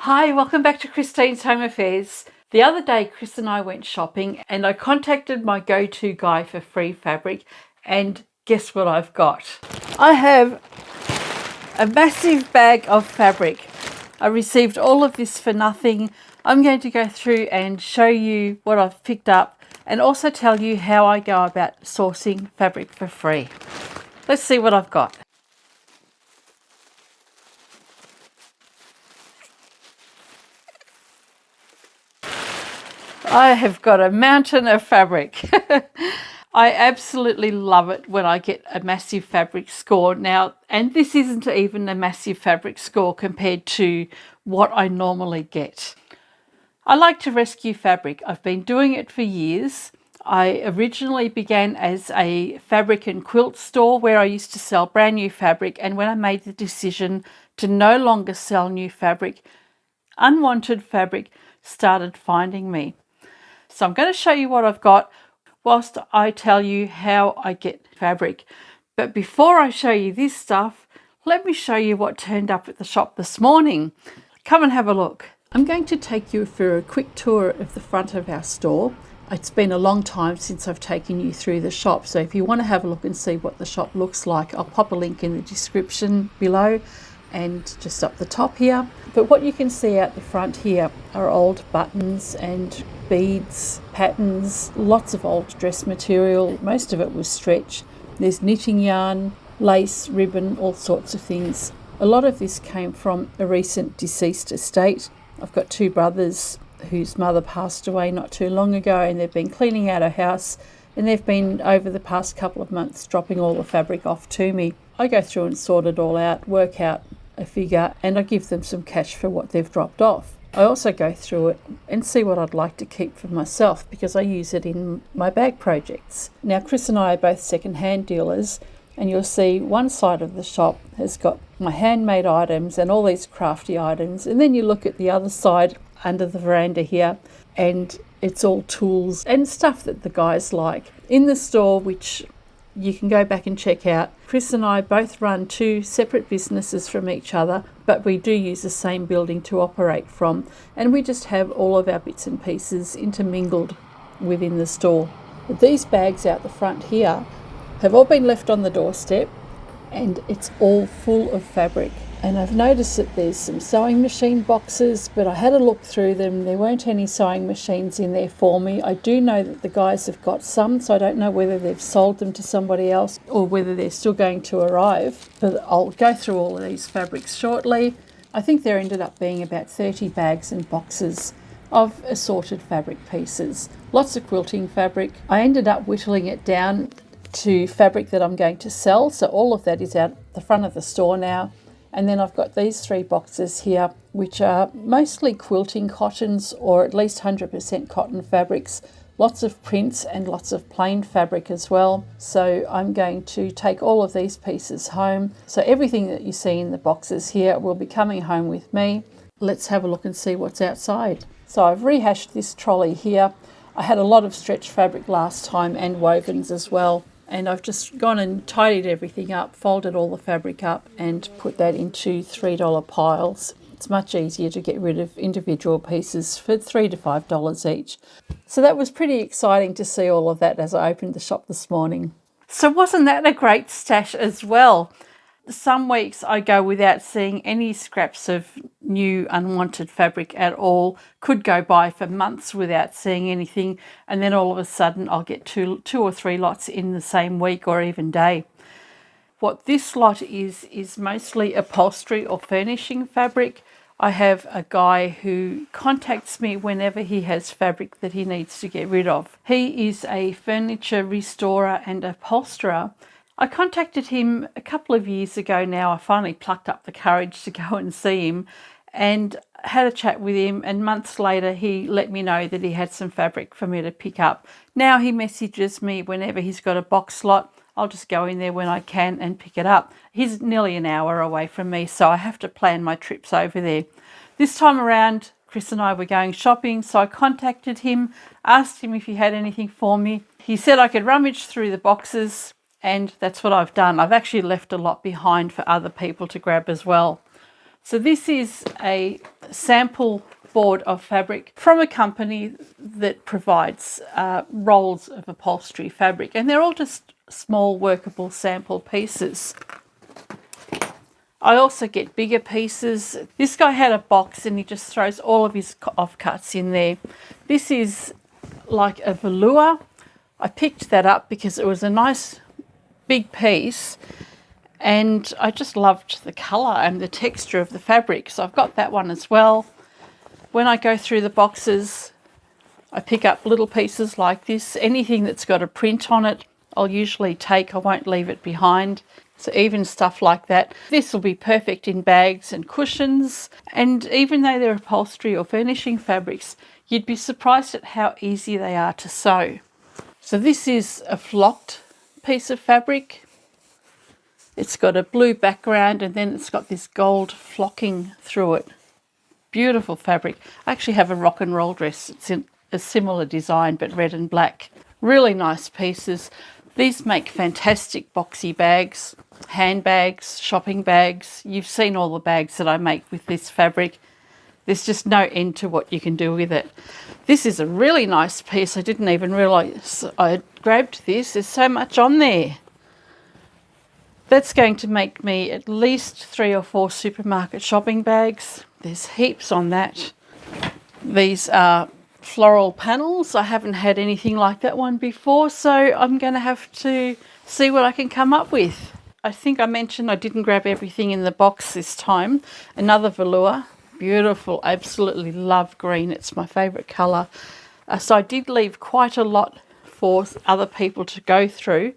Hi, welcome back to Christine's Home Affairs. The other day, Chris and I went shopping and I contacted my go-to guy for free fabric, and guess what I've got? I have a massive bag of fabric. I received all of this for nothing. I'm going to go through and show you what I've picked up and also tell you how I go about sourcing fabric for free. Let's see what I've got. I have got a mountain of fabric. I absolutely love it when I get a massive fabric score now, and this isn't even a massive fabric score compared to what I normally get. I like to rescue fabric. I've been doing it for years. I originally began as a fabric and quilt store where I used to sell brand new fabric, and when I made the decision to no longer sell new fabric, unwanted fabric started finding me. So I'm going to show you what I've got whilst I tell you how I get fabric. But before I show you this stuff, let me show you what turned up at the shop this morning. Come and have a look. I'm going to take you for a quick tour of the front of our store. It's been a long time since I've taken you through the shop, so if you want to have a look and see what the shop looks like, I'll pop a link in the description below and just up the top here. But what you can see out the front here are old buttons and beads, patterns, lots of old dress material. Most of it was stretch. There's knitting yarn, lace, ribbon, all sorts of things. A lot of this came from a recent deceased estate. I've got two brothers whose mother passed away not too long ago, and they've been cleaning out her house, and they've been over the past couple of months dropping all the fabric off to me. I go through and sort it all out, work out a figure, and I give them some cash for what they've dropped off. I also go through it and see what I'd like to keep for myself because I use it in my bag projects. Now, Chris and I are both second-hand dealers, and you'll see one side of the shop has got my handmade items and all these crafty items, and then you look at the other side under the veranda here and it's all tools and stuff that the guys like. In the store, which you can go back and check out, Chris and I both run two separate businesses from each other, but we do use the same building to operate from, and we just have all of our bits and pieces intermingled within the store. But these bags out the front here have all been left on the doorstep, and it's all full of fabric. And I've noticed that there's some sewing machine boxes, but I had a look through them. There weren't any sewing machines in there for me. I do know that the guys have got some, so I don't know whether they've sold them to somebody else or whether they're still going to arrive. But I'll go through all of these fabrics shortly. I think there ended up being about 30 bags and boxes of assorted fabric pieces. Lots of quilting fabric. I ended up whittling it down to fabric that I'm going to sell, so all of that is out the front of the store now. And then I've got these three boxes here, which are mostly quilting cottons, or at least 100% cotton fabrics, lots of prints and lots of plain fabric as well. So I'm going to take all of these pieces home. So everything that you see in the boxes here will be coming home with me. Let's have a look and see what's outside. So I've rehashed this trolley here. I had a lot of stretch fabric last time and wovens as well. And I've just gone and tidied everything up, folded all the fabric up and put that into $3 piles. It's much easier to get rid of individual pieces for $3 to $5 each. So that was pretty exciting to see all of that as I opened the shop this morning. So wasn't that a great stash as well? Some weeks I go without seeing any scraps of new unwanted fabric at all. Could go by for months without seeing anything, and then all of a sudden I'll get two or three lots in the same week or even day. What this lot is mostly upholstery or furnishing fabric. I have a guy who contacts me whenever he has fabric that he needs to get rid of. He is a furniture restorer and upholsterer. I contacted him a couple of years ago now. I finally plucked up the courage to go and see him and had a chat with him, and months later he let me know that he had some fabric for me to pick up. Now he messages me whenever he's got a box lot. I'll just go in there when I can and pick it up. He's nearly an hour away from me, so I have to plan my trips over there. This time around, Chris and I were going shopping, so I contacted him, asked him if he had anything for me. He said I could rummage through the boxes, and that's what I've done. I've actually left a lot behind for other people to grab as well. So this is a sample board of fabric from a company that provides rolls of upholstery fabric, and they're all just small workable sample pieces. I also get bigger pieces. This guy had a box and he just throws all of his offcuts in there. This is like a velour. I picked that up because it was a nice big piece and I just loved the colour and the texture of the fabric. So I've got that one as well. When I go through the boxes, I pick up little pieces like this. Anything that's got a print on it, I'll usually take. I won't leave it behind. So even stuff like that. This will be perfect in bags and cushions. And even though they're upholstery or furnishing fabrics, you'd be surprised at how easy they are to sew. So this is a flocked piece of fabric. It's got a blue background and then it's got this gold flocking through it. Beautiful fabric. I actually have a rock and roll dress. It's in a similar design but red and black. Really nice pieces. These make fantastic boxy bags, handbags, shopping bags. You've seen all the bags that I make with this fabric. There's just no end to what you can do with it. This is a really nice piece. I didn't even realise I grabbed this. There's so much on there. That's going to make me at least 3 or 4 supermarket shopping bags. There's heaps on that. These are floral panels. I haven't had anything like that one before, so I'm going to have to see what I can come up with. I think I mentioned I didn't grab everything in the box this time. Another velour. Beautiful. Absolutely love green. It's my favourite colour. So I did leave quite a lot for other people to go through.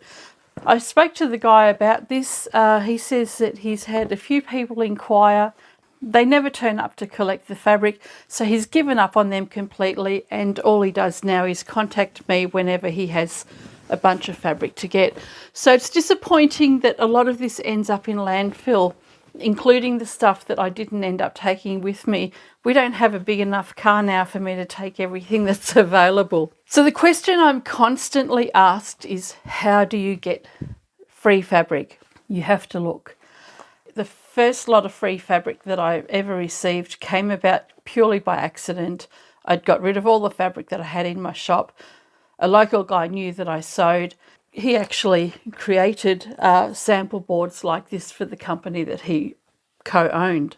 I spoke to the guy about this. He says that he's had a few people inquire. They never turn up to collect the fabric, so he's given up on them completely, and all he does now is contact me whenever he has a bunch of fabric to get. So it's disappointing that a lot of this ends up in landfill, including the stuff that I didn't end up taking with me. We don't have a big enough car now for me to take everything that's available. So the question I'm constantly asked is, how do you get free fabric? You have to look. The first lot of free fabric that I ever received came about purely by accident. I'd got rid of all the fabric that I had in my shop. A local guy knew that I sewed. He actually created sample boards like this for the company that he co-owned.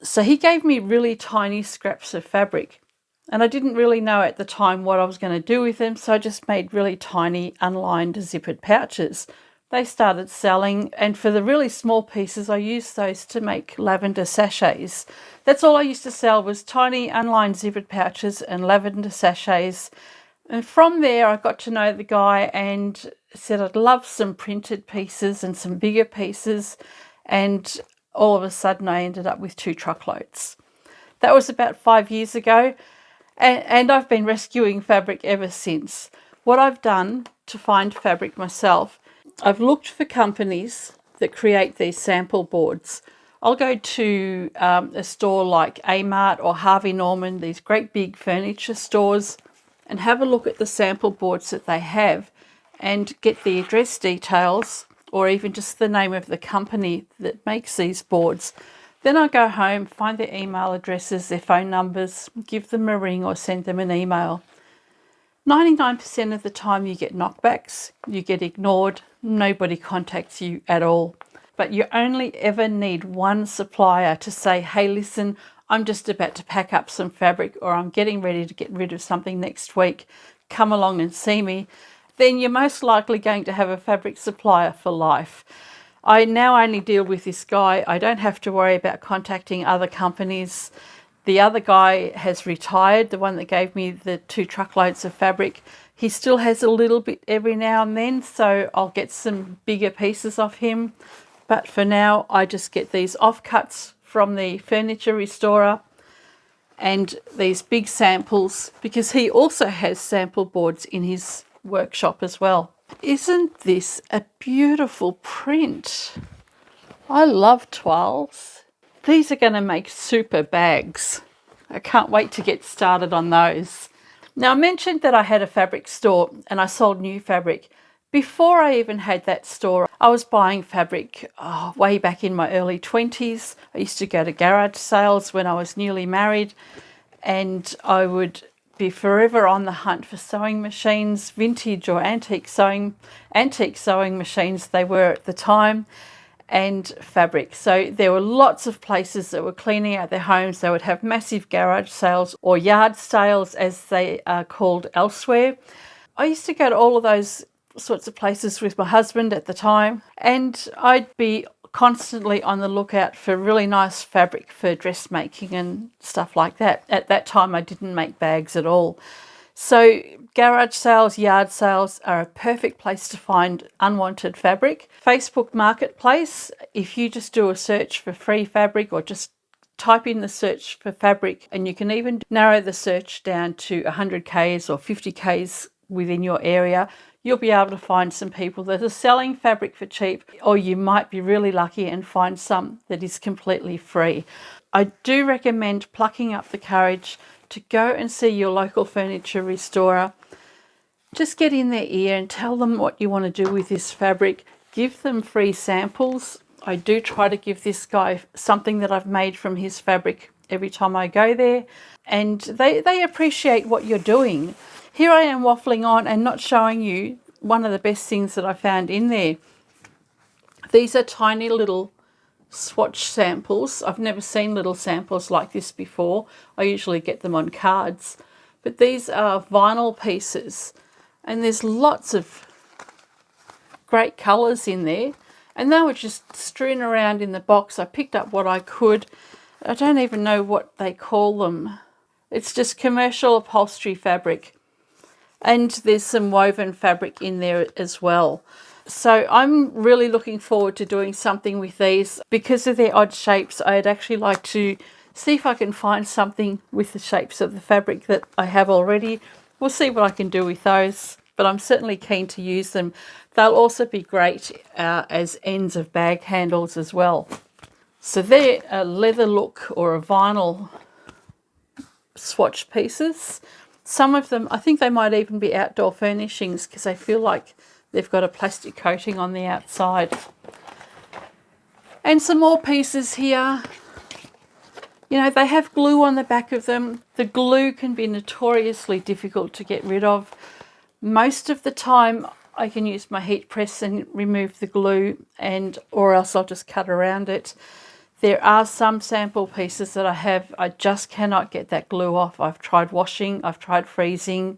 So he gave me really tiny scraps of fabric, and I didn't really know at the time what I was going to do with them, so I just made really tiny unlined zippered pouches. They started selling, and for the really small pieces I used those to make lavender sachets. That's all I used to sell, was tiny unlined zippered pouches and lavender sachets. And from there I got to know the guy and said I'd love some printed pieces and some bigger pieces, and all of a sudden I ended up with 2 truckloads. That was about 5 years ago, and I've been rescuing fabric ever since. What I've done to find fabric myself, I've looked for companies that create these sample boards. I'll go to a store like Amart or Harvey Norman, these great big furniture stores, and have a look at the sample boards that they have and get the address details or even just the name of the company that makes these boards. Then I go home, find their email addresses, their phone numbers, give them a ring or send them an email. 99% of the time you get knockbacks, you get ignored, nobody contacts you at all. But you only ever need one supplier to say, hey, listen, I'm just about to pack up some fabric, or I'm getting ready to get rid of something next week. Come along and see me. Then you're most likely going to have a fabric supplier for life. I now only deal with this guy. I don't have to worry about contacting other companies. The other guy has retired, the one that gave me the 2 truckloads of fabric. He still has a little bit every now and then, so I'll get some bigger pieces off him. But for now, I just get these offcuts from the furniture restorer and these big samples, because he also has sample boards in his workshop as well. Isn't this a beautiful print? I love toiles. These are going to make super bags. I can't wait to get started on those. Now, I mentioned that I had a fabric store and I sold new fabric. Before I even had that store, I was buying fabric way back in my early 20s. I used to go to garage sales when I was newly married, and I would be forever on the hunt for sewing machines, vintage or antique sewing machines they were at the time, and fabric. So there were lots of places that were cleaning out their homes. They would have massive garage sales or yard sales, as they are called elsewhere. I used to go to all of those sorts of places with my husband at the time, and I'd be constantly on the lookout for really nice fabric for dressmaking and stuff like that. At that time, I didn't make bags at all. So garage sales, yard sales are a perfect place to find unwanted fabric. Facebook Marketplace, if you just do a search for free fabric or just type in the search for fabric, and you can even narrow the search down to 100 Ks or 50 Ks within your area, you'll be able to find some people that are selling fabric for cheap, or you might be really lucky and find some that is completely free. I do recommend plucking up the courage to go and see your local furniture restorer. Just get in their ear and tell them what you want to do with this fabric. Give them free samples. I do try to give this guy something that I've made from his fabric every time I go there, and they appreciate what you're doing. Here I am waffling on and not showing you one of the best things that I found in there. These are tiny little swatch samples. I've never seen little samples like this before. I usually get them on cards. But these are vinyl pieces, and there's lots of great colours in there. And they were just strewn around in the box. I picked up what I could. I don't even know what they call them. It's just commercial upholstery fabric. And there's some woven fabric in there as well. So I'm really looking forward to doing something with these. Because of their odd shapes, I'd actually like to see if I can find something with the shapes of the fabric that I have already. We'll see what I can do with those, but I'm certainly keen to use them. They'll also be great as ends of bag handles as well. So they're a leather look or a vinyl swatch pieces. Some of them, I think they might even be outdoor furnishings because I feel like they've got a plastic coating on the outside. And some more pieces here. You know, they have glue on the back of them. The glue can be notoriously difficult to get rid of. Most of the time I can use my heat press and remove the glue, or else I'll just cut around it. There are some sample pieces that I just cannot get that glue off. I've tried washing, I've tried freezing,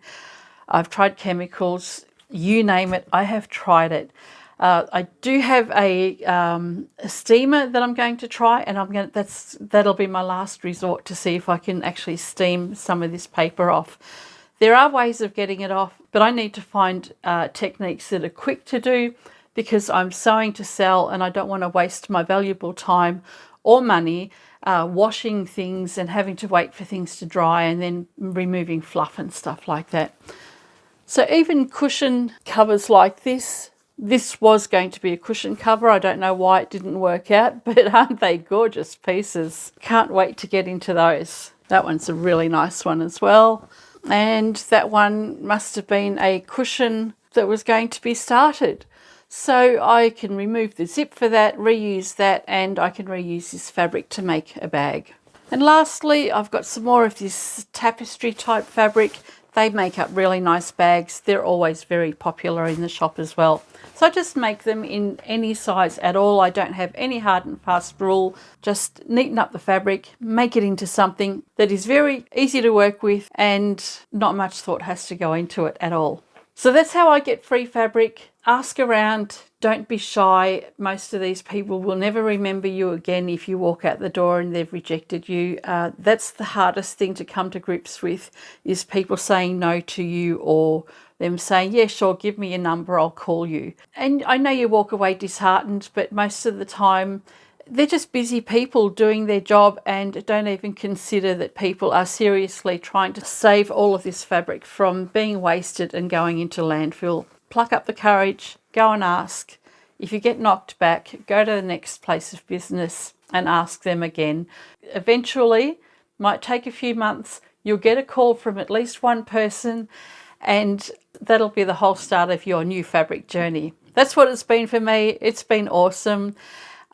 I've tried chemicals, you name it, I have tried it. I do have a steamer that I'm going to try, and that'll be my last resort to see if I can actually steam some of this paper off. There are ways of getting it off, but I need to find techniques that are quick to do because I'm sewing to sell and I don't want to waste my valuable time or money washing things and having to wait for things to dry and then removing fluff and stuff like that. So even cushion covers like this was going to be a cushion cover. I don't know why it didn't work out, but aren't they gorgeous pieces? Can't wait to get into those. That one's a really nice one as well. And that one must have been a cushion that was going to be started. So I can remove the zip for that, reuse that, and I can reuse this fabric to make a bag. And lastly, I've got some more of this tapestry type fabric. They make up really nice bags. They're always very popular in the shop as well. So I just make them in any size at all. I don't have any hard and fast rule. Just neaten up the fabric, make it into something that is very easy to work with and not much thought has to go into it at all. So that's how I get free fabric. Ask around, don't be shy. Most of these people will never remember you again if you walk out the door and they've rejected you. That's the hardest thing to come to grips with, is people saying no to you or them saying, yeah, sure, give me your number, I'll call you. And I know you walk away disheartened, but most of the time they're just busy people doing their job and don't even consider that people are seriously trying to save all of this fabric from being wasted and going into landfill. Pluck up the courage, go and ask. If you get knocked back, go to the next place of business and ask them again. Eventually, might take a few months, you'll get a call from at least one person and that'll be the whole start of your new fabric journey. That's what it's been for me. It's been awesome.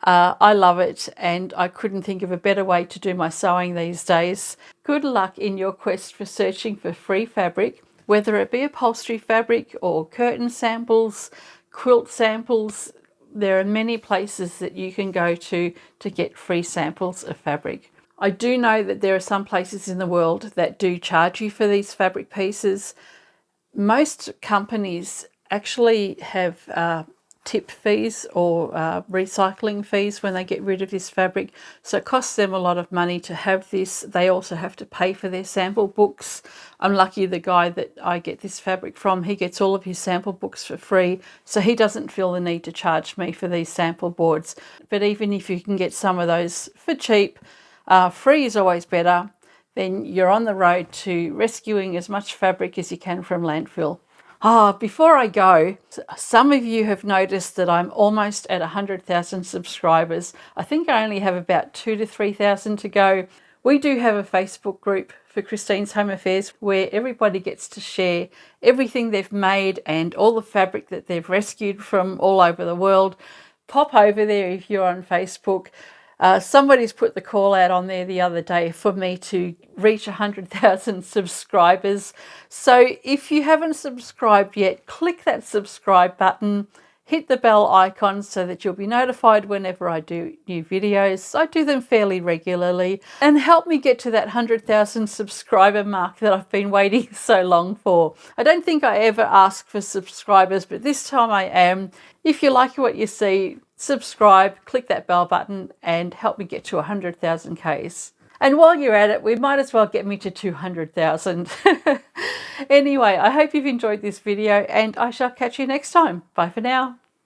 I love it, and I couldn't think of a better way to do my sewing these days. Good luck in your quest for searching for free fabric, whether it be upholstery fabric or curtain samples, quilt samples. There are many places that you can go to get free samples of fabric. I do know that there are some places in the world that do charge you for these fabric pieces. Most companies actually have tip fees or recycling fees when they get rid of this fabric. So it costs them a lot of money to have this. They also have to pay for their sample books. I'm lucky the guy that I get this fabric from, he gets all of his sample books for free. So he doesn't feel the need to charge me for these sample boards. But even if you can get some of those for cheap, free is always better. Then you're on the road to rescuing as much fabric as you can from landfill. Before I go, some of you have noticed that I'm almost at 100,000 subscribers. I think I only have about 2,000 to 3,000 to go. We do have a Facebook group for Christine's Home Affairs where everybody gets to share everything they've made and all the fabric that they've rescued from all over the world. Pop over there if you're on Facebook. Somebody's put the call out on there the other day for me to reach 100,000 subscribers. So if you haven't subscribed yet, click that subscribe button, hit the bell icon so that you'll be notified whenever I do new videos. I do them fairly regularly, and help me get to that 100,000 subscriber mark that I've been waiting so long for. I don't think I ever ask for subscribers, but this time I am. If you like what you see, subscribe, click that bell button, and help me get to 100,000 Ks. And while you're at it, we might as well get me to 200,000. Anyway, I hope you've enjoyed this video, and I shall catch you next time. Bye for now.